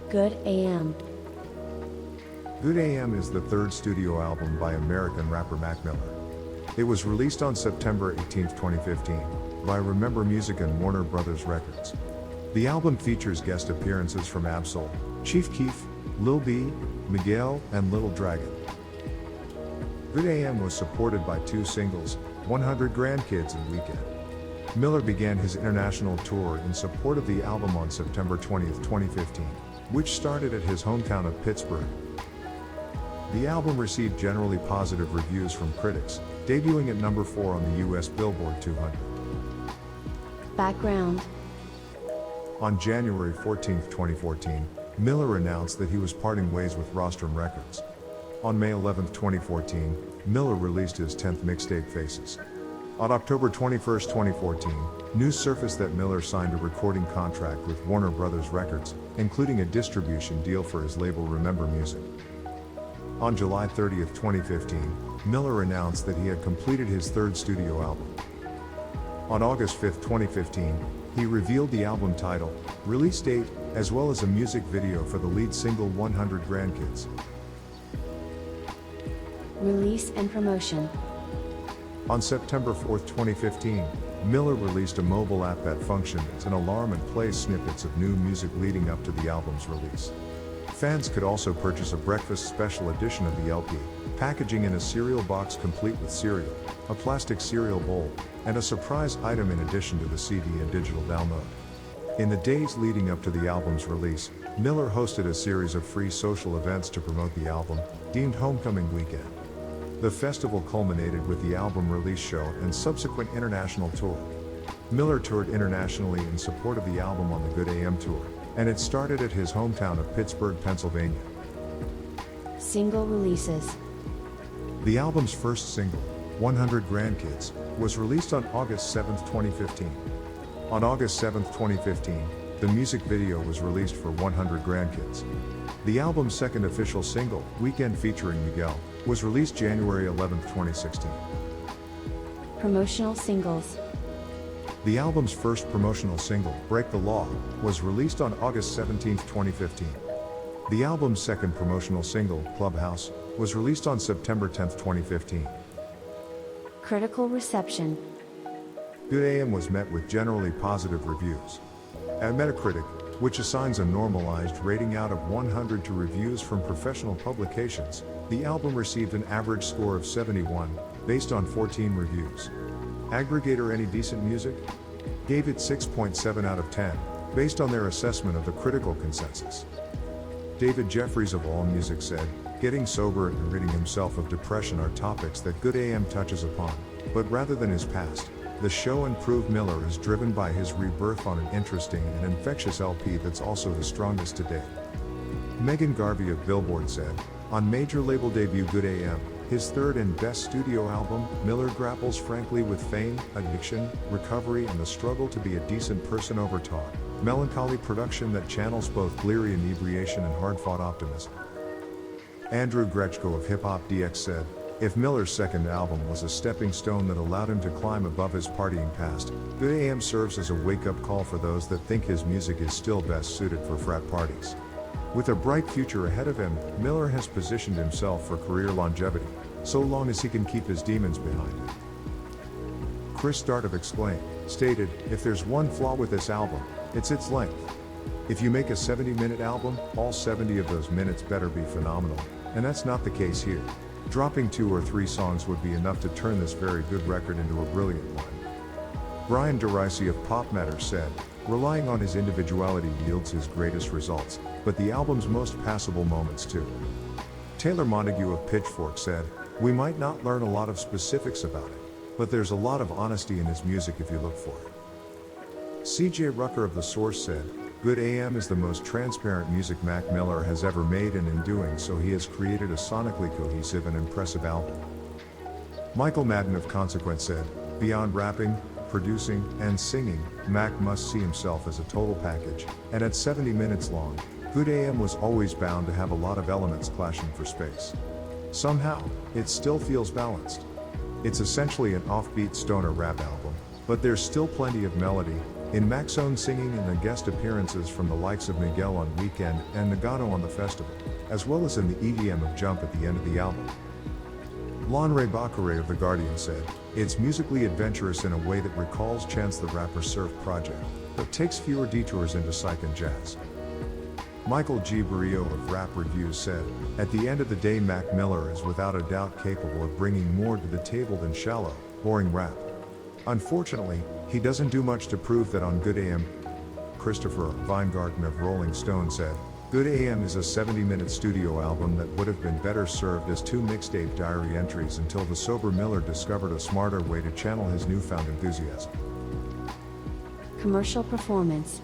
Good AM. Good AM is the third studio album by American rapper Mac Miller. It was released on September 18, 2015, by Remember Music and Warner Brothers Records. The album features guest appearances from Absol, Chief Keef, Lil B, Miguel, and Little Dragon. Good AM was supported by two singles, 100 Grandkids and Weekend. Miller began his international tour in support of the album on September 20, 2015, which started at his hometown of Pittsburgh. The album received generally positive reviews from critics, debuting at number 4 on the US Billboard 200. Background. On January 14, 2014, Miller announced that he was parting ways with Rostrum Records. On May 11, 2014, Miller released his 10th mixtape Faces. On October 21, 2014, news surfaced that Miller signed a recording contract with Warner Brothers Records, including a distribution deal for his label Remember Music. On July 30, 2015, Miller announced that he had completed his third studio album. On August 5, 2015, he revealed the album title, release date, as well as a music video for the lead single 100 Grandkids. Release and promotion. On September 4, 2015, Miller released a mobile app that functioned as an alarm and plays snippets of new music leading up to the album's release. Fans could also purchase a breakfast special edition of the LP, packaging in a cereal box complete with cereal, a plastic cereal bowl, and a surprise item in addition to the CD and digital download. In the days leading up to the album's release, Miller hosted a series of free social events to promote the album, deemed Homecoming Weekend. The festival culminated with the album release show and subsequent international tour. Miller toured internationally in support of the album on the Good AM tour, and it started at his hometown of Pittsburgh, Pennsylvania. Single releases. The album's first single, 100 Grandkids, was released on August 7, 2015. On August 7, 2015, the music video was released for 100 Grandkids. The album's second official single, Weekend featuring Miguel, was released January 11, 2016. Promotional singles. The album's first promotional single, Break the Law, was released on August 17, 2015. The album's second promotional single, Clubhouse, was released on September 10, 2015. Critical reception. Good AM was met with generally positive reviews. At Metacritic, which assigns a normalized rating out of 100 to reviews from professional publications, the album received an average score of 71, based on 14 reviews. Aggregator Any Decent Music gave it 6.7 out of 10, based on their assessment of the critical consensus. David Jeffries of AllMusic said, "Getting sober and ridding himself of depression are topics that Good AM touches upon, but rather than his past, the show and Prove Miller is driven by his rebirth on an interesting and infectious LP that's also the strongest to date." Megan Garvey of Billboard said, "On major label debut Good AM, his third and best studio album, Miller grapples frankly with fame, addiction, recovery and the struggle to be a decent person over talk, melancholy production that channels both bleary inebriation and hard-fought optimism." Andrew Grechko of Hip Hop DX said, "If Miller's second album was a stepping stone that allowed him to climb above his partying past, Good AM serves as a wake-up call for those that think his music is still best suited for frat parties." With a bright future ahead of him, Miller has positioned himself for career longevity, so long as he can keep his demons behind him. Chris Dart of Exclaim stated, "If there's one flaw with this album, it's its length. If you make a 70-minute album, all 70 of those minutes better be phenomenal, and that's not the case here. Dropping 2 or 3 songs would be enough to turn this very good record into a brilliant one." Brian DeRisi of Pop Matters said, "Relying on his individuality yields his greatest results, but the album's most passable moments too." Taylor Montague of Pitchfork said, "We might not learn a lot of specifics about it, but there's a lot of honesty in his music if you look for it." CJ Rucker of The Source said, "Good AM is the most transparent music Mac Miller has ever made, and in doing so he has created a sonically cohesive and impressive album." Michael Madden of Consequence said, "Beyond rapping, producing, and singing, Mac must see himself as a total package, and at 70 minutes long, Good AM was always bound to have a lot of elements clashing for space. Somehow, it still feels balanced. It's essentially an offbeat stoner rap album, but there's still plenty of melody, in Mac's own singing and the guest appearances from the likes of Miguel on Weekend and Nagano on the festival, as well as in the EDM of Jump at the end of the album. Lanre Bakare of The Guardian said, "It's musically adventurous in a way that recalls Chance the Rapper's Surf project, but takes fewer detours into psych and jazz." Michael G. Barrio of Rap Reviews said, "At the end of the day, Mac Miller is without a doubt capable of bringing more to the table than shallow, boring rap. Unfortunately, he doesn't do much to prove that on Good AM." Christopher Weingarten of Rolling Stone said, "Good AM is a 70-minute studio album that would have been better served as 2 mixtape diary entries until the sober Miller discovered a smarter way to channel his newfound enthusiasm." Commercial performance.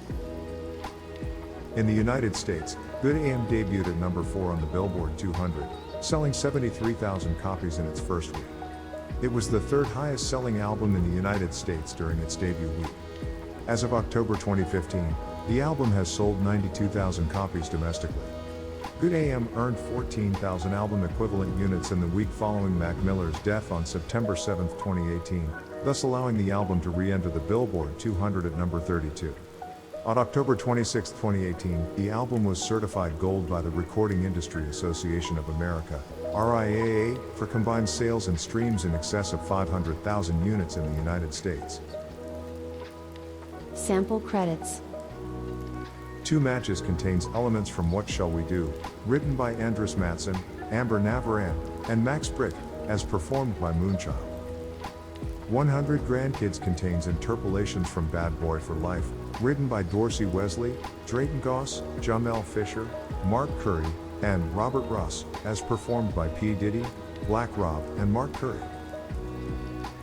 In the United States, Good AM debuted at number 4 on the Billboard 200, selling 73,000 copies in its first week. It was the third highest selling album in the United States during its debut week. As of October 2015, the album has sold 92,000 copies domestically. Good AM earned 14,000 album equivalent units in the week following Mac Miller's death on September 7, 2018, thus allowing the album to re-enter the Billboard 200 at number 32. On October 26, 2018, the album was certified gold by the Recording Industry Association of America, RIAA, for combined sales and streams in excess of 500,000 units in the United States. Sample credits. Two Matches contains elements from What Shall We Do, written by Andres Matson, Amber Navaran, and Max Brick, as performed by Moonchild. 100 Grandkids contains interpolations from Bad Boy for Life, written by Dorsey Wesley, Drayton Goss, Jamel Fisher, Mark Curry, and Robert Ross, as performed by P. Diddy, Black Rob, and Mark Curry.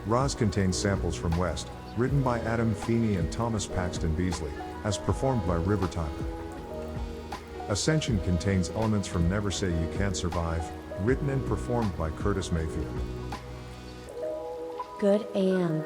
Roz contains samples from West, written by Adam Feeney and Thomas Paxton Beasley, as performed by River Tiger. Ascension contains elements from Never Say You Can't Survive, written and performed by Curtis Mayfield. Good AM.